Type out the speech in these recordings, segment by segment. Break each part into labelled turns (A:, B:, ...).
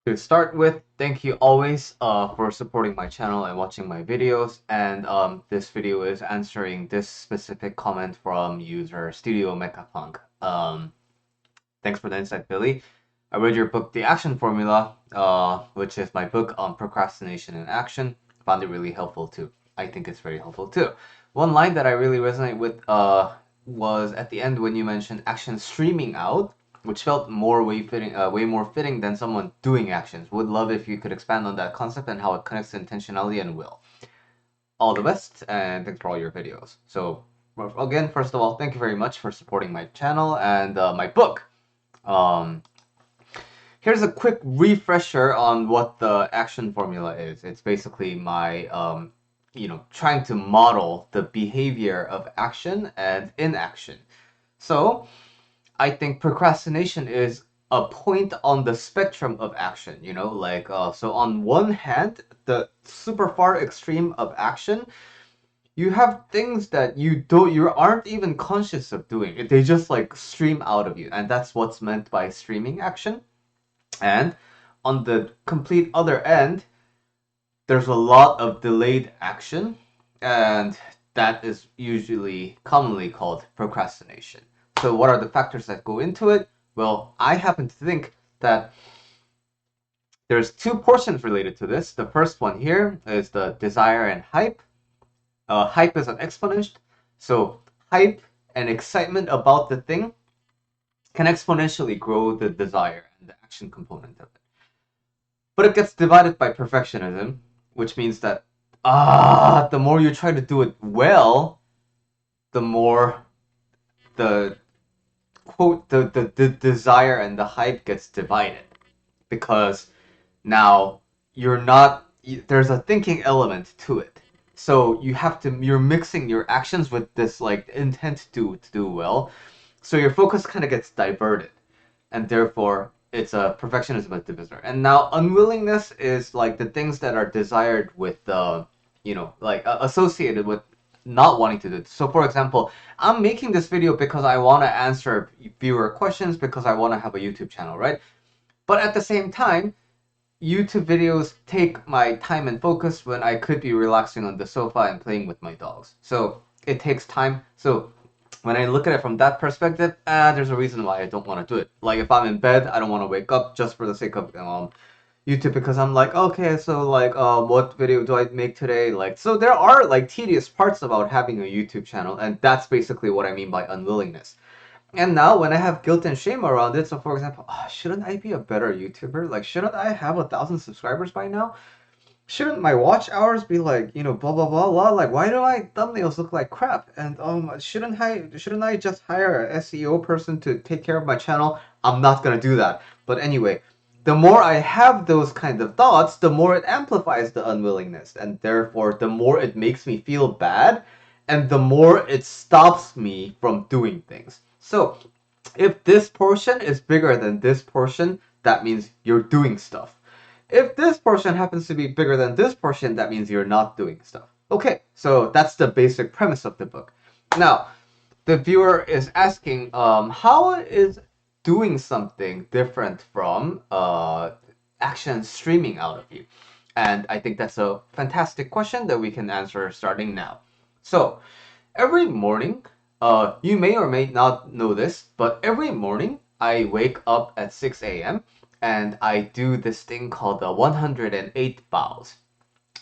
A: To start with, thank you always for supporting my channel and watching my videos. And this video is answering this specific comment from user Studio Mechapunk. Thanks for the insight, Billy. I read your book, The Action Formula, which is my book on procrastination and action. Found it really helpful too. I think it's very helpful too. One line that I really resonate with was at the end when you mentioned action streaming out, which felt way more fitting than someone doing actions. Would love if you could expand on that concept and how it connects to intentionality and will. All the best, and thanks for all your videos. So, again, first of all, thank you very much for supporting my channel and my book. Um, Here's a quick refresher on what the action formula is. It's basically my, trying to model the behavior of action and inaction. So I think procrastination is a point on the spectrum of action, so on one hand, the super far extreme of action, you have things that you aren't even conscious of doing. They just like stream out of you, and that's what's meant by streaming action. And on the complete other end, there's a lot of delayed action, and that is usually commonly called procrastination. So, what are the factors that go into it? Well, I happen to think that there's two portions related to this. The first one here is the desire and hype. Hype is an exponent, so hype and excitement about the thing can exponentially grow the desire and the action component of it. But it gets divided by perfectionism, which means that the more you try to do it well, the more the quote the desire and the hype gets divided, because now you're not there's a thinking element to it. So you're mixing your actions with this like intent to do well. So your focus kind of gets diverted, and therefore it's a perfectionism at divisor. And now unwillingness is like the things that are desired with the, associated with not wanting to do it. So for example, I'm making this video because I want to answer viewer questions, because I want to have a YouTube channel, right? But at the same time, YouTube videos take my time and focus when I could be relaxing on the sofa and playing with my dogs. So it takes time. So when I look at it from that perspective, there's a reason why I don't want to do it. Like if I'm in bed, I don't want to wake up just for the sake of YouTube, because I'm like, okay, so like, what video do I make today? Like, so there are like tedious parts about having a YouTube channel, and that's basically what I mean by unwillingness. And now when I have guilt and shame around it, so for example, shouldn't I be a better YouTuber? Like, shouldn't I have 1,000 subscribers by now? Shouldn't my watch hours be like, blah blah blah blah? Like, why do my thumbnails look like crap? And shouldn't I just hire a SEO person to take care of my channel? I'm not gonna do that. But anyway, the more I have those kind of thoughts, the more it amplifies the unwillingness, and therefore the more it makes me feel bad, and the more it stops me from doing things. So if this portion is bigger than this portion, that means you're doing stuff. If this portion happens to be bigger than this portion, that means you're not doing stuff. Okay, so that's the basic premise of the book. Now, the viewer is asking, how is doing something different from action streaming out of you? And I think that's a fantastic question that we can answer starting now. So, every morning, you may or may not know this, but every morning I wake up at 6 a.m. and I do this thing called the 108 bows.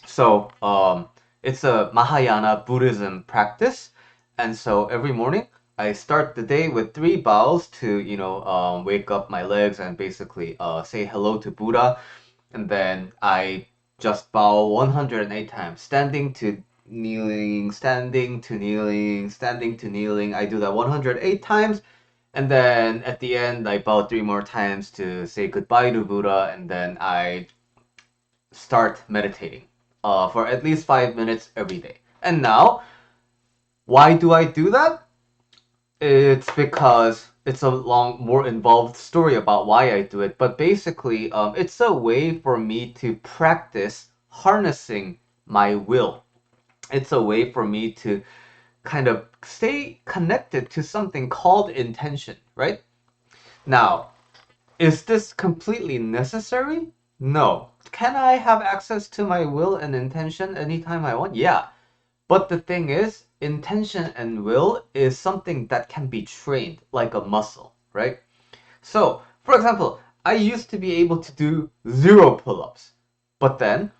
A: So it's a Mahayana Buddhism practice, and so every morning I start the day with 3 bows to wake up my legs and basically say hello to Buddha, and then I just bow 108 times, standing to kneeling, standing to kneeling, standing to kneeling. I do that 108 times, and then at the end I bow 3 more times to say goodbye to Buddha, and then I start meditating for at least 5 minutes every day. And now, why do I do that? It's because it's a long, more involved story about why I do it. But basically, it's a way for me to practice harnessing my will. It's a way for me to kind of stay connected to something called intention, right? Now, is this completely necessary? No. Can I have access to my will and intention anytime I want? Yeah. But the thing is, intention and will is something that can be trained like a muscle, right? So, for example, I used to be able to do 0 pull-ups, but then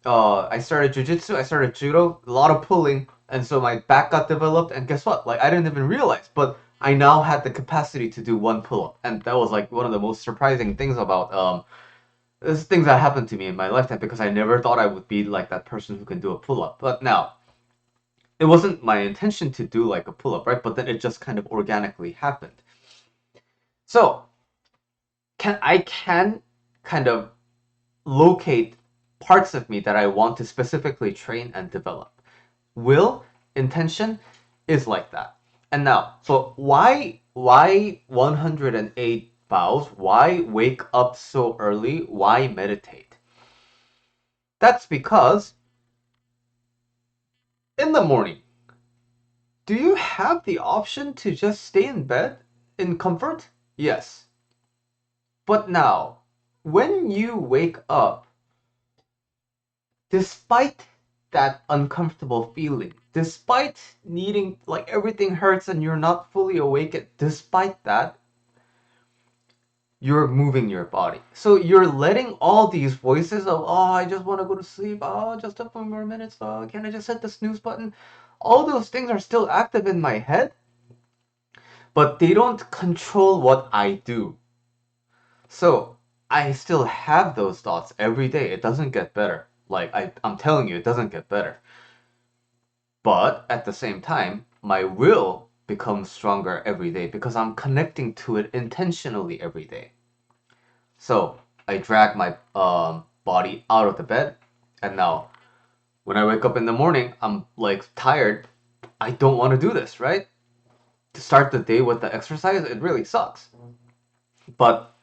A: I started jujitsu, I started judo, a lot of pulling, and so my back got developed. And guess what? Like I didn't even realize, but I now had the capacity to do 1 pull-up, and that was like one of the most surprising things about this things that happened to me in my lifetime because I never thought I would be like that person who can do a pull-up. But now it wasn't my intention to do like a pull-up, right? But then it just kind of organically happened. So can kind of locate parts of me that I want to specifically train and develop. Will, intention is like that. And now, so why 108 bows? Why wake up so early? Why meditate? That's because in the morning, do you have the option to just stay in bed in comfort? Yes. But now, when you wake up, despite that uncomfortable feeling, despite needing, like everything hurts and you're not fully awake, despite that, you're moving your body. So you're letting all these voices of, oh, I just want to go to sleep, oh, just a few more minutes, oh, can I just hit the snooze button? All those things are still active in my head, but they don't control what I do. So I still have those thoughts every day. It doesn't get better. Like I'm telling you, it doesn't get better. But at the same time, my will becomes stronger every day because I'm connecting to it intentionally every day. So I drag my body out of the bed, and now when I wake up in the morning, I'm like tired. I don't want to do this, right? To start the day with the exercise, it really sucks. But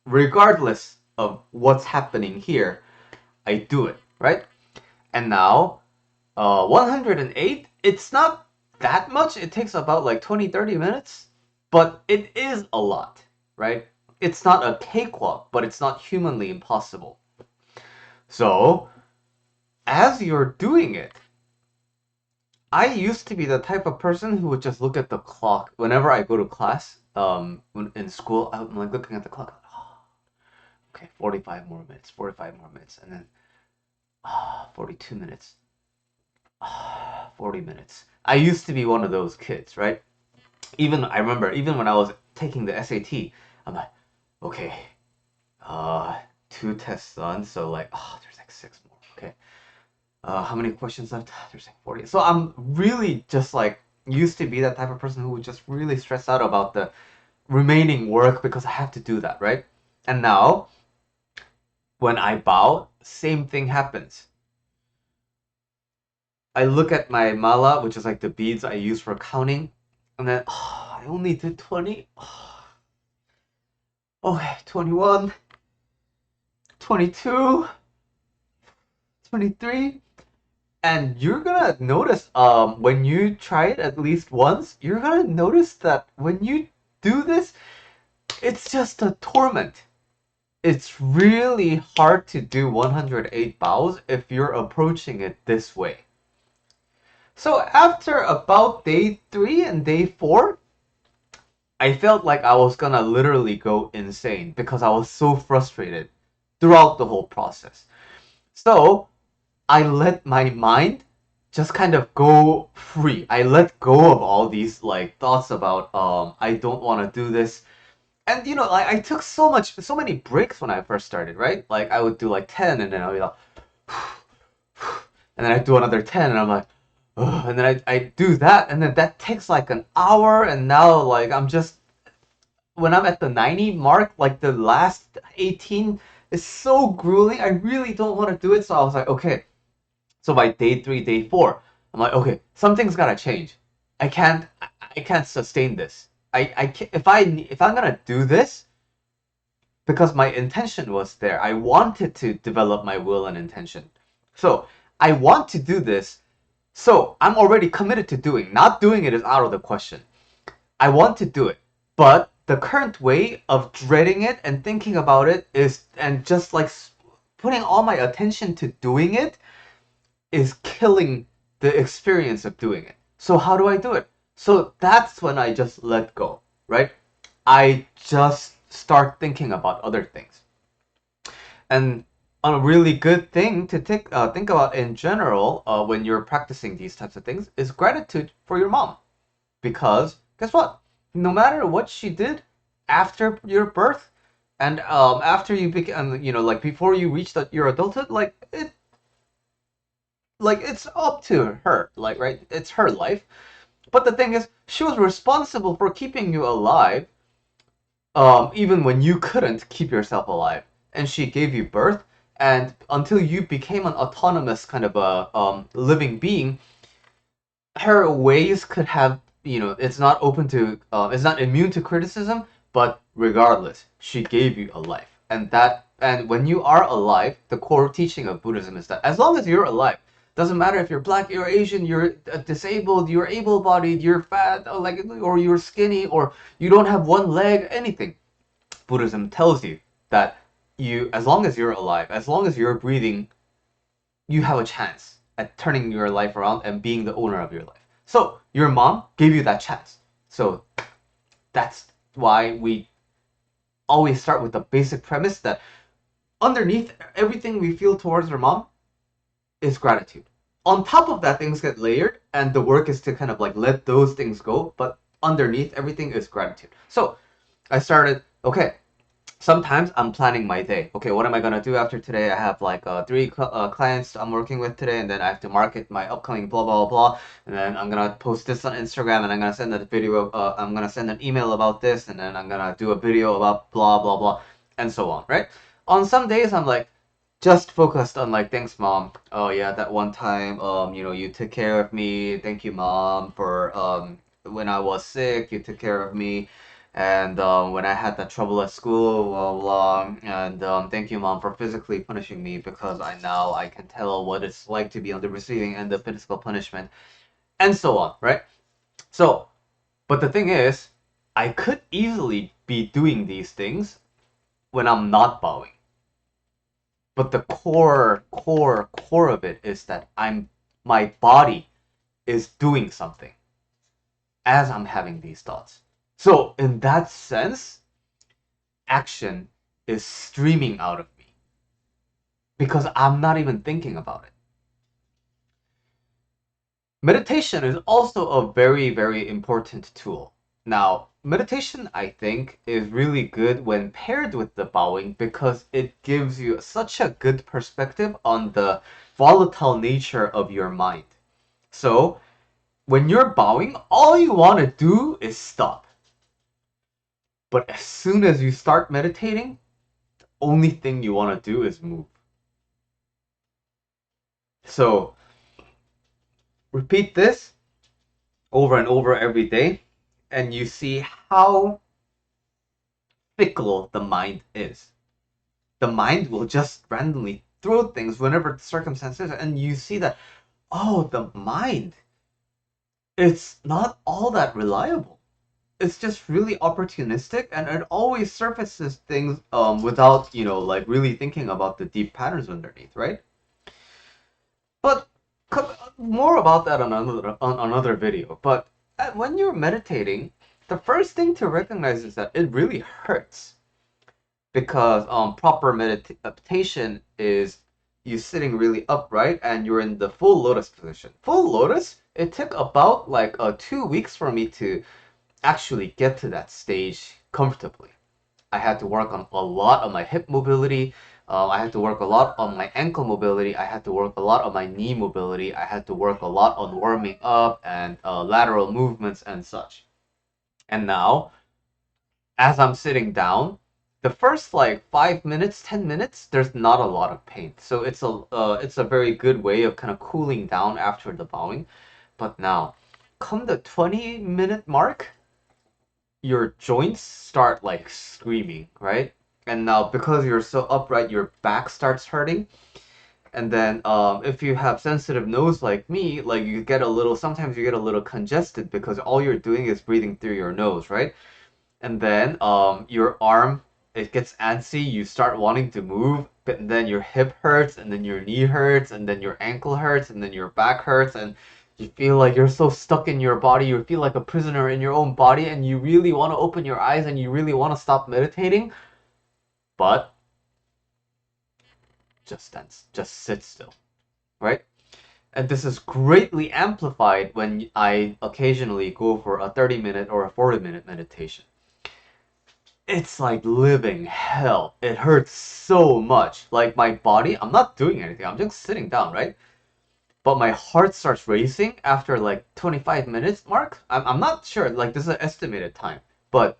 A: regardless of what's happening here, I do it, right? And now 108, it's not that much. It takes about like 20-30 minutes, but it is a lot, right? It's not a cakewalk, but it's not humanly impossible. So, as you're doing it, I used to be the type of person who would just look at the clock whenever I go to class. In school, I'm like looking at the clock. Oh, okay, 45 more minutes, 45 more minutes, and then 42 minutes, 40 minutes. I used to be one of those kids, right? Even I remember, even when I was taking the SAT, I'm like, okay, uh, 2 tests done, so like, oh, there's like 6 more. Okay, how many questions left? There's like 40. So I'm really just like used to be that type of person who would just really stress out about the remaining work because I have to do that, right? And now when I bow, same thing happens. I look at my mala, which is like the beads I use for counting, and then oh, I only did 20. Oh, okay, 21, 22, 23. And you're gonna notice when you try it at least once, you're gonna notice that when you do this, it's just a torment. It's really hard to do 108 bows if you're approaching it this way. So after about day 3 and day 4, I felt like I was gonna literally go insane because I was so frustrated throughout the whole process. So I let my mind just kind of go free. I let go of all these like thoughts about I don't want to do this. And you know, like I took so many breaks when I first started, right? Like I would do like 10 and then I'll be like and then I do another 10 and I'm like ugh, and then I do that and then that takes like an hour and now like I'm just when I'm at the 90 mark, like the last 18 is so grueling. I really don't want to do it. So I was like, okay, so by day 3, day 4, I'm like, okay, something's gotta change. I can't sustain this. I can't, if I'm gonna do this, because my intention was there. I wanted to develop my will and intention. So I want to do this. So I'm already committed to doing. Not doing it is out of the question. I want to do it, but the current way of dreading it and thinking about it is, and just like putting all my attention to doing it is killing the experience of doing it. So how do I do it? So that's when I just let go, right? I just start thinking about other things. And a really good thing to think about in general when you're practicing these types of things is gratitude for your mom. Because guess what? No matter what she did after your birth and after you became, like before you reached your adulthood, like it's up to her, like right, it's her life. But the thing is, she was responsible for keeping you alive, even when you couldn't keep yourself alive, and she gave you birth, and until you became an autonomous kind of a living being, her ways could have, it's not open to, it's not immune to criticism, but regardless, she gave you a life. And when you are alive, the core teaching of Buddhism is that as long as you're alive, doesn't matter if you're black, you're Asian, you're disabled, you're able-bodied, you're fat, or you're skinny, or you don't have one leg, anything. Buddhism tells you that as long as you're alive, as long as you're breathing, you have a chance at turning your life around and being the owner of your life. So your mom gave you that chance. So that's why we always start with the basic premise that underneath everything we feel towards our mom is gratitude. On top of that, things get layered, and the work is to kind of like let those things go. But underneath everything is gratitude. So I started, okay, sometimes I'm planning my day. Okay, what am I gonna do after today? I have like three clients I'm working with today, and then I have to market my upcoming blah blah blah, and then I'm gonna post this on Instagram, and I'm gonna send a video. I'm gonna send an email about this, and then I'm gonna do a video about blah blah blah, and so on. Right? On some days, I'm like just focused on like, thanks mom. Oh yeah, that one time, you took care of me. Thank you mom for when I was sick, you took care of me. And when I had that trouble at school, blah blah, and thank you, mom, for physically punishing me because I can tell what it's like to be on the receiving end of physical punishment, and so on, right? So, but the thing is, I could easily be doing these things when I'm not bowing, but the core of it is that my body is doing something as I'm having these thoughts. So in that sense, action is streaming out of me because I'm not even thinking about it. Meditation is also a very, very important tool. Now, meditation, I think, is really good when paired with the bowing because it gives you such a good perspective on the volatile nature of your mind. So, when you're bowing, all you want to do is stop. But as soon as you start meditating, only thing you want to do is move. So, repeat this over and over every day, and you see how fickle the mind is. The mind will just randomly throw things whenever the circumstances, and you see that, oh, the mind, it's not all that reliable. It's just really opportunistic, and it always surfaces things without, like really thinking about the deep patterns underneath, right? But more about that on another video. But when you're meditating, the first thing to recognize is that it really hurts because proper meditation is you sitting really upright and you're in the full lotus position. Full lotus, it took about like 2 weeks for me to actually get to that stage comfortably. I had to work on a lot of my hip mobility. I had to work a lot on my ankle mobility. I had to work a lot on my knee mobility. I had to work a lot on warming up and lateral movements and such. And now, as I'm sitting down, the first like 5 minutes, 10 minutes, there's not a lot of pain. So it's a very good way of kind of cooling down after the bowing. But now, come the 20-minute mark, your joints start like screaming, right? And now because you're so upright, your back starts hurting. And then if you have sensitive nose like me, like sometimes you get a little congested because all you're doing is breathing through your nose, right? And then your arm, it gets antsy, you start wanting to move, but then your hip hurts, and then your knee hurts, and then your ankle hurts, and then your back hurts, and you feel like you're so stuck in your body. You feel like a prisoner in your own body, and you really want to open your eyes and you really want to stop meditating, but just sit still, right? And this is greatly amplified when I occasionally go for a 30-minute or a 40-minute meditation. It's like living hell. It hurts so much. Like my body, I'm not doing anything. I'm just sitting down, right? But my heart starts racing after like 25 minutes mark. I'm not sure. Like this is an estimated time. But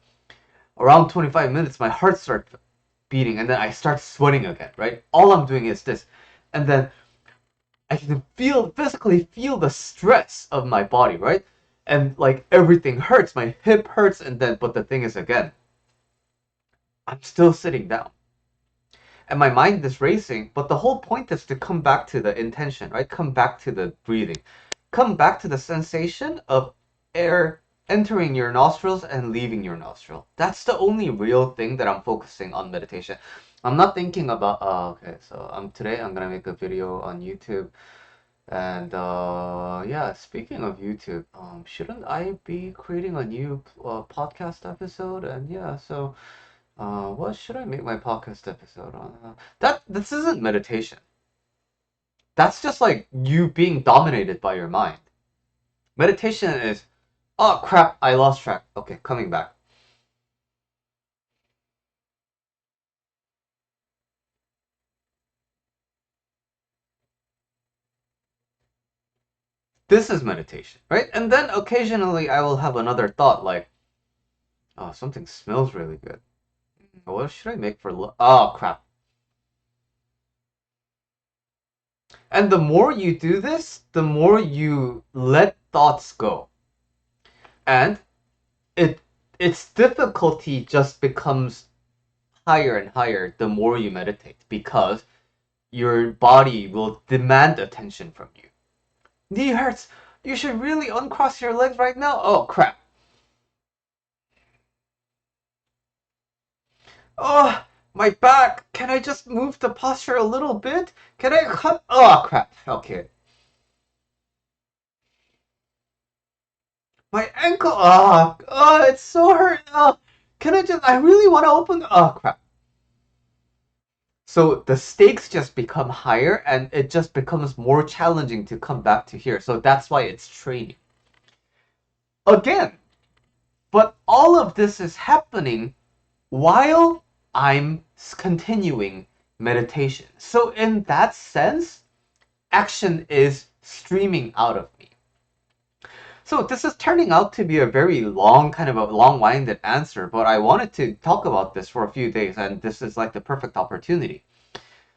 A: around 25 minutes, my heart starts beating and then I start sweating again, right? All I'm doing is this. And then I can physically feel the stress of my body, right? And like everything hurts. My hip hurts. And then, but the thing is, again, I'm still sitting down. And my mind is racing, but the whole point is to come back to the intention, right? Come back to the breathing. Come back to the sensation of air entering your nostrils and leaving your nostril. That's the only real thing that I'm focusing on meditation. I'm not thinking about, okay, so today I'm gonna make a video on YouTube. And yeah, speaking of YouTube, shouldn't I be creating a new podcast episode? And yeah, so what should I make my podcast episode on? This isn't meditation. That's just like you being dominated by your mind. Meditation is, oh crap, I lost track. Okay, coming back. This is meditation, right? And then occasionally I will have another thought like, oh, something smells really good. What should I make for oh crap. And the more you do this, the more you let thoughts go. And it its difficulty just becomes higher and higher the more you meditate because your body will demand attention from you. Knee hurts. You should really uncross your legs right now. Oh crap. Oh, my back. Can I just move the posture a little bit? Can I cut? Oh crap. Okay. My ankle. Oh, it's so hurt. Oh, can I just? I really want to open. Oh crap. So the stakes just become higher and it just becomes more challenging to come back to here. So that's why it's training. Again, but all of this is happening while I'm continuing meditation. So in that sense, action is streaming out of me. So this is turning out to be a very long, kind of a long-winded answer, but I wanted to talk about this for a few days, and this is like the perfect opportunity.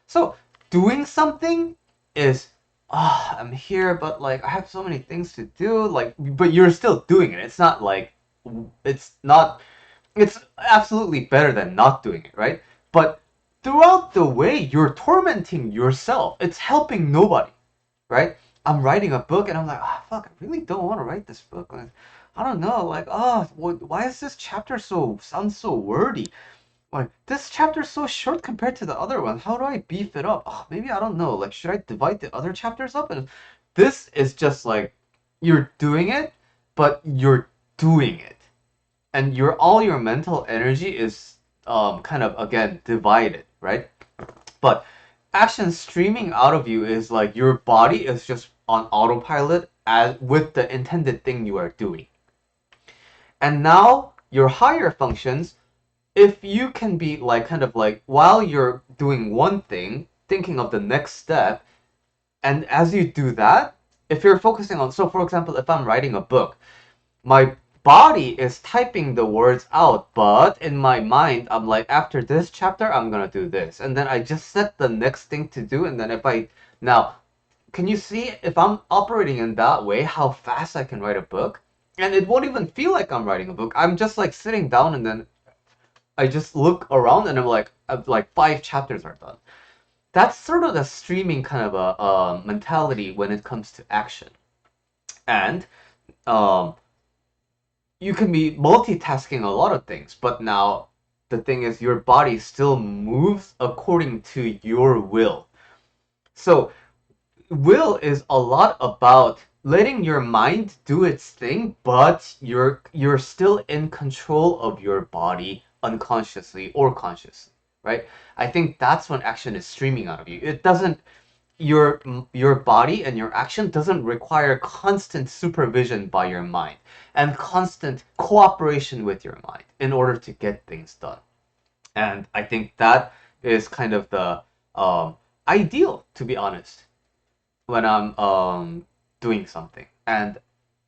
A: So doing something is, I'm here, but like I have so many things to do, like, but you're still doing it. It's not like, it's not, it's absolutely better than not doing it, right? But throughout the way, you're tormenting yourself. It's helping nobody, right? I'm writing a book and I'm like, fuck, I really don't want to write this book. Like, I don't know, like, why is this chapter sounds so wordy? Like, this chapter is so short compared to the other one. How do I beef it up? Oh, maybe I don't know. Like, should I divide the other chapters up? And this is just like you're doing it, but you're doing it, and all your mental energy is kind of again divided, right? But action streaming out of you is like your body is just on autopilot as with the intended thing you are doing, and now your higher functions, if you can be like kind of like while you're doing one thing thinking of the next step, and as you do that, if you're focusing on, so for example, if I'm writing a book, my body is typing the words out, but in my mind I'm like, after this chapter I'm gonna do this, and then I just set the next thing to do. And then if I now, can you see, if I'm operating in that way, how fast I can write a book? And it won't even feel like I'm writing a book. I'm just like sitting down, and then I just look around and I'm like 5 chapters are done. That's sort of the streaming kind of a mentality when it comes to action. And um, you can be multitasking a lot of things, but now the thing is your body still moves according to your will. So will is a lot about letting your mind do its thing, but you're still in control of your body unconsciously or consciously, right? I think that's when action is streaming out of you. It doesn't your body and your action doesn't require constant supervision by your mind and constant cooperation with your mind in order to get things done. And I think that is kind of the ideal, to be honest, when I'm doing something. And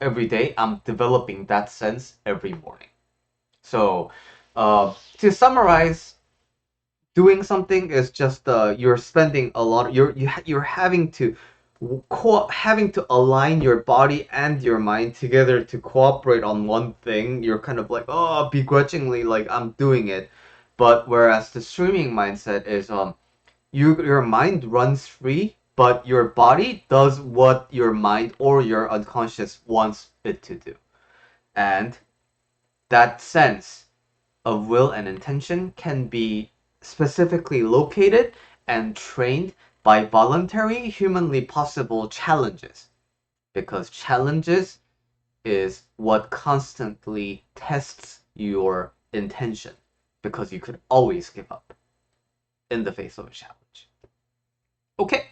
A: every day I'm developing that sense every morning. So to summarize, doing something is just you're spending a lot. You're having to having to align your body and your mind together to cooperate on one thing. You're kind of like, oh, begrudgingly, like I'm doing it. But whereas the streaming mindset is your mind runs free, but your body does what your mind or your unconscious wants it to do. And that sense of will and intention can be specifically located and trained by voluntary, humanly possible challenges. Because challenges is what constantly tests your intention. Because you could always give up in the face of a challenge. Okay.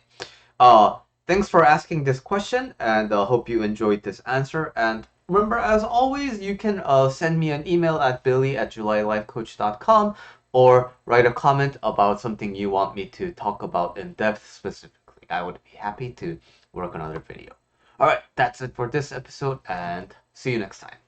A: Thanks for asking this question, and hope you enjoyed this answer. And remember, as always, you can send me an email at billy@julylifecoach.com or write a comment about something you want me to talk about in depth specifically. I would be happy to work on another video. All right, that's it for this episode, and see you next time.